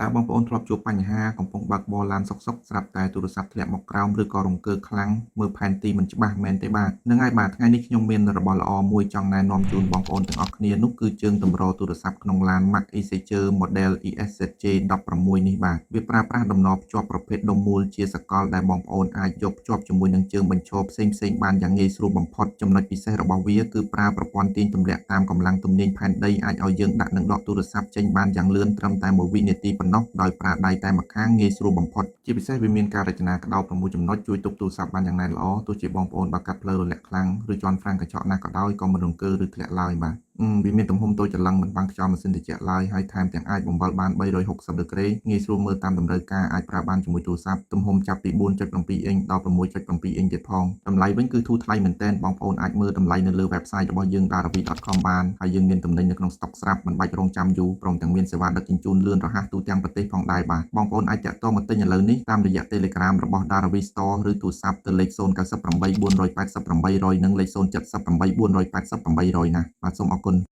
តើបងប្អូនធ្លាប់ជួបបញ្ហាកំពុងបើកបរឡានសុកស្រាប់តែទូរស័ព្ទធ្លាក់មកក្រោមឬក៏រង្គើខ្លាំងមើលផែនទីមិនច្បាស់មែនទេបាទហ្នឹងហើយបាទថ្ងៃនេះខ្ញុំមានរបស់ល្អមួយចង់ណែនាំជូនបងប្អូនទាំងអស់គ្នានោះគឺជើងទម្រទូរស័ព្ទក្នុងឡាន Mac Exchanger Model ESZJ16 នេះបាទវាប្រើប្រាស់តំណភ្ជាប់ប្រភេទដុំមូលជាសកលដែលបងប្អូនអាចយកភ្ជាប់ជាមួយនឹងជើងបញ្ឈរផ្សេងៗបានយ៉ាងងាយស្រួលបំផុតចំណុចពិសេសរបស់វាគឺប្រើប្រព័ន្ធទាញទម្លាក់តាមកម្លាំងទំនាញផែនដីអាចឲ្យយើងដាក់និងដកទូរស័ព្ទចេញបានយ៉ាងលឿនត្រឹមតែ1វិនាទីប៉ុណ្ណោះដោយប្រើដៃតែម្ខាងងាយស្រួលបំផុតជាពិសេសវាមានការរចនាក្តោប6ចំណុចជួយទប់ទូរស័ព្ទបានយ៉ាងណែនល្អទោះជាបងប្អូនបើកាត់ផ្លូវរលាក់ខ្លាំងឬជន់ហ្វ្រាំងកញ្ចក់ណាក៏ដោយក៏មិនរង្គើឬធ្លាក់ឡើយបាទវាមានទំហំតូចច្រឡឹងមិនបាំងខ្យល់ម៉ាស៊ីនត្រជាក់ឡើយហើយថែមទាំងអាចបំបល់បាន360ដឺក្រេងាយស្រួលមើលតាមតម្រូវការអាចប្រើបានជាមួយទូរស័ព្ទទំហំចាប់ពី 4.7 អ៊ីងដល់ 6.7 អ៊ីងទៀតផងតម្លៃវិញគឺធូរថ្លៃមែនទែនបងប្អូនអាចមើលតម្លៃនៅលើ website របស់យើង daravi.com បានហើយយើងមានទំនិញនៅក្នុងស្តុកស្រាប់មិនបាច់រងចាំយូរព្រមទាំងមានសេវាដឹកជញ្ជូនលឿនរហ័សទូទាំងប្រទេសផងដែរបាទបងប្អូនអាចតាក់ទងមកទិញឥឡូវនេះតាមរយៈ Telegram របស់ Daravi Store ឬទូរស័ព្ទទៅលេខ098 488 100និងលេខ078 488 800ណាបាទសូមអរគុណ